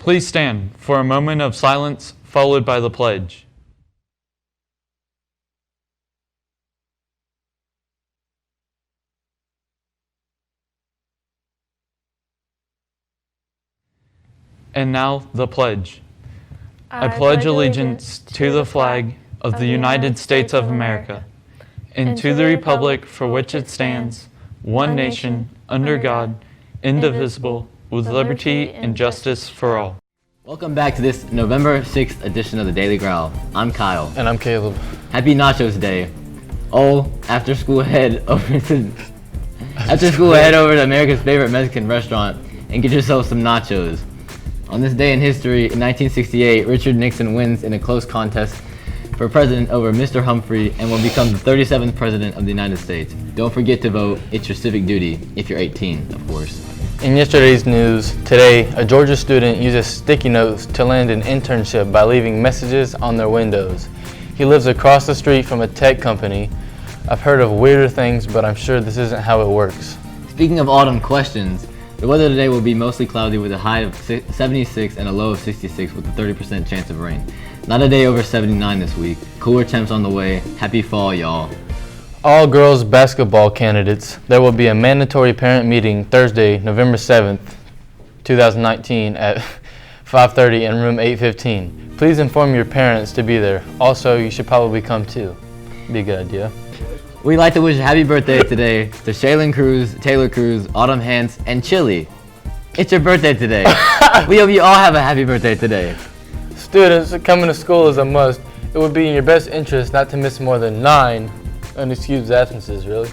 Please stand for a moment of silence followed by the pledge. And now the pledge. I pledge allegiance to the flag of the United States of America and to the republic for which it stands, one nation, under God, indivisible, with liberty and justice for all. Welcome back to this November 6th edition of the Daily Growl. I'm Kyle. And I'm Caleb. Happy Nachos Day. Oh, after school head over to America's favorite Mexican restaurant and get yourself some nachos. On this day in history, in 1968, Richard Nixon wins in a close contest for president over Mr. Humphrey and will become the 37th president of the United States. Don't forget to vote. It's your civic duty, if you're 18, of course. In yesterday's news, today, a Georgia student uses sticky notes to land an internship by leaving messages on their windows. He lives across the street from a tech company. I've heard of weirder things, but I'm sure this isn't how it works. Speaking of autumn questions, the weather today will be mostly cloudy with a high of 76 and a low of 66 with a 30% chance of rain. Not a day over 79 this week. Cooler temps on the way. Happy fall, y'all. All girls basketball candidates, there will be a mandatory parent meeting Thursday, November 7th, 2019 at 5:30 in room 815. Please inform your parents to be there. Also, you should probably come too. Be a good idea. We'd like to wish a happy birthday today to Shaylin Cruz, Taylor Cruz, Autumn Hance, and Chili. It's your birthday today. We hope you all have a happy birthday today. Students, coming to school is a must. It would be in your best interest not to miss more than 9 unexcused absences, really.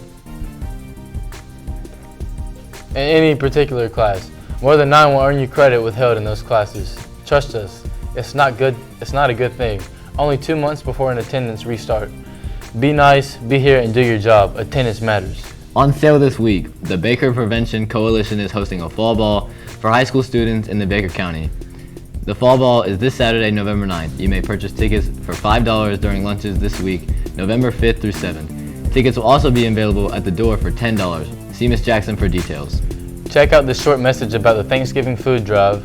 In any particular class. More than 9 will earn you credit withheld in those classes. Trust us, it's not a good thing. Only 2 months before an attendance restart. Be nice, be here, and do your job. Attendance matters. On sale this week, the Baker Prevention Coalition is hosting a fall ball for high school students in the Baker County. The fall ball is this Saturday, November 9th. You may purchase tickets for $5 during lunches this week, November 5th through 7th. Tickets will also be available at the door for $10. See Ms. Jackson for details. Check out this short message about the Thanksgiving food drive.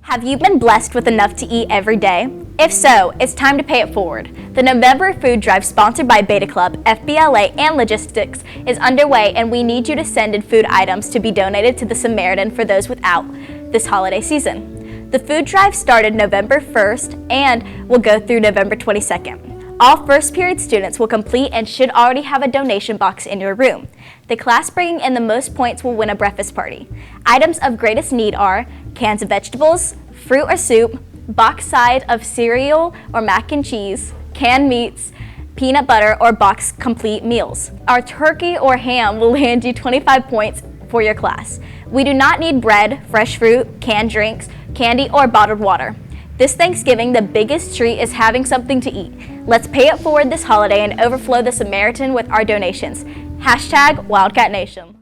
Have you been blessed with enough to eat every day? If so, it's time to pay it forward. The November food drive sponsored by Beta Club, FBLA, and Logistics is underway, and we need you to send in food items to be donated to the Samaritan for those without this holiday season. The food drive started November 1st and will go through November 22nd. All first period students will complete and should already have a donation box in your room. The class bringing in the most points will win a breakfast party. Items of greatest need are cans of vegetables, fruit or soup, box side of cereal or mac and cheese, canned meats, peanut butter, or box complete meals. Our turkey or ham will land you 25 points for your class. We do not need bread, fresh fruit, canned drinks, candy, or bottled water. This Thanksgiving, the biggest treat is having something to eat. Let's pay it forward this holiday and overflow the Samaritan with our donations. # Wildcat Nation.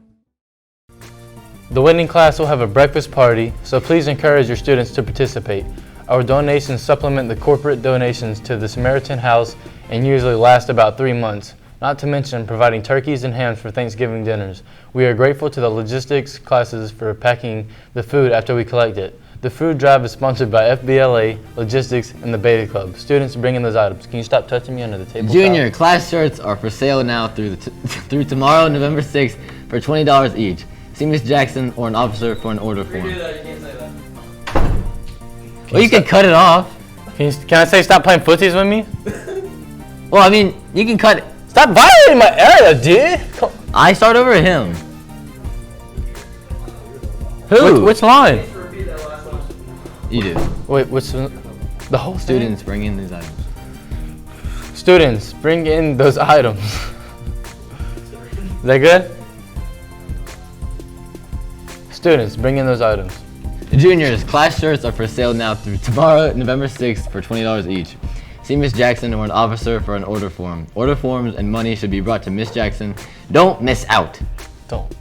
The winning class will have a breakfast party, so please encourage your students to participate. Our donations supplement the corporate donations to the Samaritan House and usually last about 3 months, not to mention providing turkeys and hams for Thanksgiving dinners. We are grateful to the logistics classes for packing the food after we collect it. The food drive is sponsored by FBLA, Logistics, and the Beta Club. Students, bring in those items. Can you stop touching me under the table? Junior, class shirts are for sale now through tomorrow, November 6th, for $20 each. See Ms. Jackson or an officer for an order form. You can't say that. Well, you can cut it off. Can I say stop playing footsies with me? Well, I mean, you can cut it. Stop violating my area, dude! I start over him. Who? Which line? You do. Wait, the whole Students, bring in these items. Students, bring in those items. Is that good? Students, bring in those items. Juniors, class shirts are for sale now through tomorrow, November 6th, for $20 each. See Ms. Jackson or an officer for an order form. Order forms and money should be brought to Ms. Jackson. Don't miss out. Don't.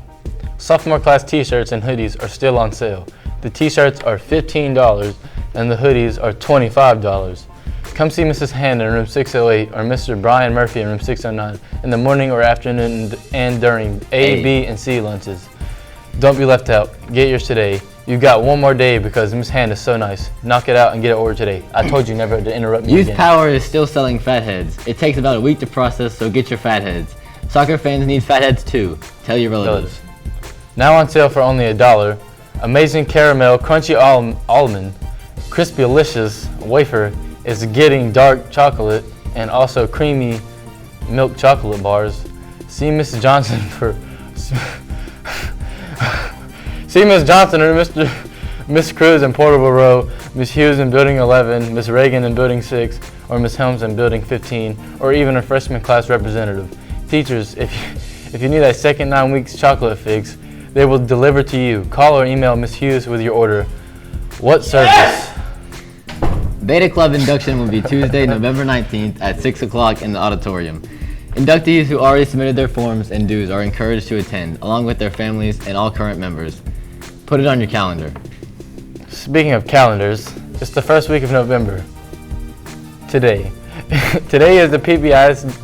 Sophomore class t-shirts and hoodies are still on sale. The t-shirts are $15 and the hoodies are $25. Come see Mrs. Hand in room 608 or Mr. Brian Murphy in room 609 in the morning or afternoon and during A, B, and C lunches. Don't be left out. Get yours today. You got one more day because Miss Hand is so nice. Knock it out and get it ordered today. I told you never to interrupt me Youth again. Power is still selling fatheads. It takes about a week to process, so get your fatheads. Soccer fans need fatheads too. Tell your relatives. Now on sale for only $1. Amazing Caramel Crunchy Almond Crispy Delicious Wafer is getting dark chocolate and also creamy milk chocolate bars. See Miss Johnson for see Miss Johnson or Miss Cruz in Portable Row, Miss Hughes in Building 11, Miss Reagan in Building 6, or Miss Helms in Building 15, or even a freshman class representative. Teachers, if you need a second 9 weeks chocolate fix, they will deliver to you. Call or email Miss Hughes with your order. What service? Beta Club induction will be Tuesday, November 19th at 6 o'clock in the auditorium. Inductees who already submitted their forms and dues are encouraged to attend, along with their families and all current members. Put it on your calendar. Speaking of calendars, it's the first week of November. Today. Today is the PBI's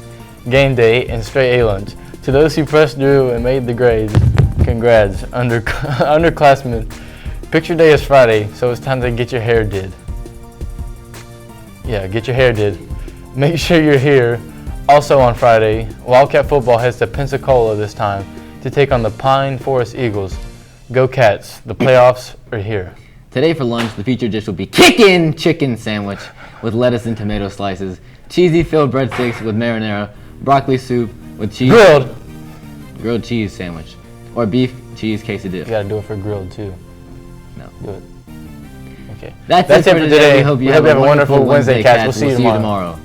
game day and straight A lunch. To those who pressed through and made the grades, congrats, underclassmen. Picture day is Friday, so it's time to get your hair did. Yeah, get your hair did. Make sure you're here. Also on Friday, Wildcat football heads to Pensacola this time to take on the Pine Forest Eagles. Go Cats, the playoffs are here. Today for lunch, the featured dish will be Kickin' Chicken Sandwich with lettuce and tomato slices, cheesy filled breadsticks with marinara, broccoli soup with cheese, grilled cheese sandwich, or beef cheese quesadilla. You gotta do it for grilled too. No. Do it. Okay. That's it for today. We hope you have a wonderful Wednesday, cats. We'll see you tomorrow.